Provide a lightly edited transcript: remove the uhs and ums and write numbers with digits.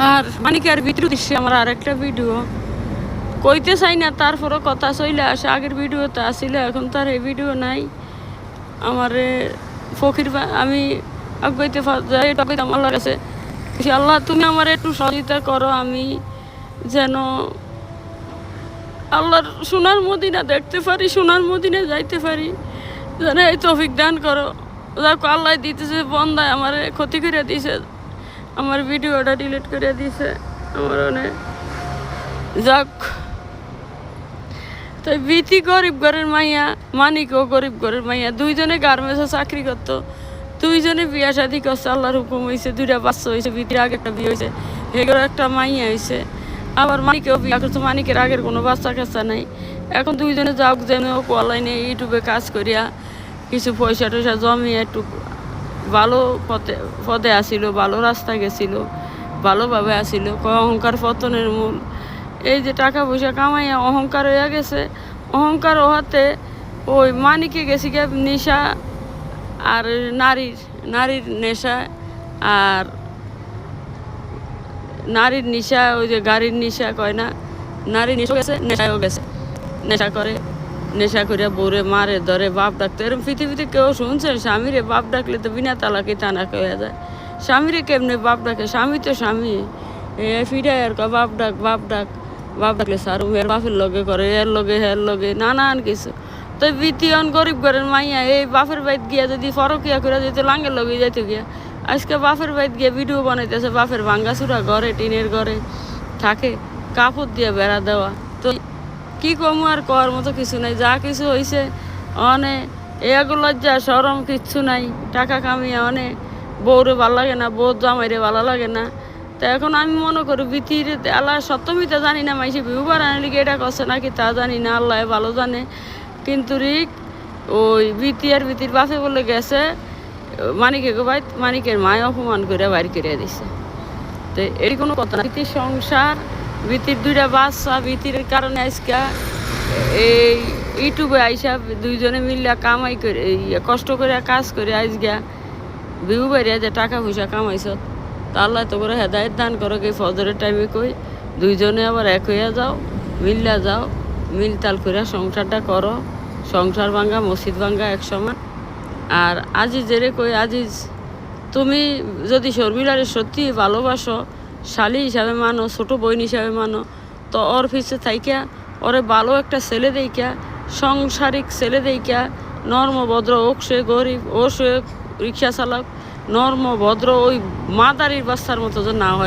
আর মানিকের ভিতরে দিচ্ছে আমার আরেকটা ভিডিও কইতে চাই না, তারপরও কথা চলে আসে। আগের ভিডিওতে আসছিল, এখন তার এই ভিডিও নাই। আমার ফকির আমি আগাইতে যাই আল্লাহর কাছে, আল্লাহ তুমি আমার একটু সহযোগিতা করো, আমি যেন আল্লাহর সোনার মদিনা দেখতে পারি, সোনার মদিনা যাইতে পারি, যেন এই তৌফিক দান করো। যাক আল্লাহ দিতেছে, বন্দায় আমার ক্ষতি করে দিয়েছে, আমার ভিডিওটা ডিলিট করে দিয়েছে আমার অনেক। যাক তাই বিতি গরিব ঘরের মাইয়া, মানিকও গরিব ঘরের মাইয়া, দুইজনে গার্মেন্টসে চাকরি করতো, দুইজনে বিয়া শাদি করছে, আল্লাহর হুকুম হয়েছে, 2টা বাচ্চা হয়েছে, বিতির আগে একটা বিয়ে হয়েছে, হেগেরও একটা মাইয়া হয়েছে। আবার মানিকেও বিয়া করছে, মানিকের আগের কোনো বাচ্চা কাচ্চা নাই। এখন দুইজনে যাওক যেন অনলাইনে ইউটিউবে কাজ করিয়া কিছু পয়সা টয়সা জমিয়ে একটু ভালো পদে আসিল, ভালো রাস্তায় গেছিল, ভালোভাবে আসিল। অহংকার পতনের মূল। এই যে টাকা পয়সা কামাইয়া অহংকার হয়ে গেছে, অহংকার হতে ওই মানিকে গেছি গে নেশা, আর নারীর নেশা, আর নারীর নেশা, ওই যে গাড়ির নেশা কয় না, নারীর নেশা গেছে, নেশাও গেছে, নেশা করে, নেশা করিয়া বউরে মারে ধরে বাপ ডাকতে। এরকম পৃথিবীতে কেউ শুনছেন স্বামীরে বাপ ডাকলে তো বিনা তালাকে তানাক হয়ে যায়। স্বামীরে কেমনে বাপ ডাকে? স্বামী তো স্বামী, ফিরাই আর বাপ ডাক, বাপ ডাক, বাপ ডাকলে সারু এর বাপের লগে করে, এর লগে হের লগে নানান কিছু। তো বিতিয়ন গরিব ঘরের মাইয়া এই বাপের বাইত গিয়া যদি ফরকিয়া করে যেত, লাঙ্গের লগে যাইতে গিয়া আজকে বাপের বাইত গিয়ে ভিডিও বানাইতেছে, বাপের ভাঙ্গাচুরা ঘরে, টিনের ঘরে থাকে, কাপড় দিয়ে বেড়া দেওয়া। তো কি কমু, আর করার মতো কিছু নাই, যা কিছু হয়েছে অনেক এগুলো লজ্জা সরম কিচ্ছু নাই। টাকা কামিয়ে অনেক বউরে ভালো লাগে না, বউ জামাইরে ভালো লাগে না। তো এখন আমি মনে করি বিতির আল্লাহ সপ্তমীতে জানি না, মাইসে ভিউ বাড়ানোর লিগে এটা করছে নাকি তা জানি না, আল্লাহ ভালো জানে। কিন্তু রিক ওই বিতির বাসে বলে গেছে মানিকে ভাই, মানিকের মায় অপমান করে বাইর করে দিছে। তো এই কোনো কথা না, বিতির সংসার, বিতির 2টা বাচ্চা, বিতির কারণে আজকে এই ইউটিউবে আইসা দুইজনে মিল্লা কামাই করে কষ্ট করে কাজ করে আজকে ভিউ বাড়িয়া যে টাকা পয়সা কামাইছ। তা আল্লাহ তো করে হেদায়ত দান করো, এই ফজরের টাইমে কই দুইজনে আবার এক হইয়া যাও, মিল্লা যাও, মিলতাল করে সংসারটা করো। সংসার ভাঙ্গা মসজিদ ভাঙ্গা এক সমান। আর আজিজের কই, আজিজ তুমি যদি শর্মিলারে সত্যি ভালোবাসো, শালি হিসাবে মানো, ছোটো বোন হিসাবে মানো, তো ওর পিছে থাইকা ওরে ভালো একটা ছেলে দেইকা, সংসারিক ছেলে দেইকা, নর্ম ভদ্র, ওক সে গরিব, ও সে রিক্সা চালক, নর্ম ভদ্র, ওই মাদারির বাচ্চার মতো যে না হয়।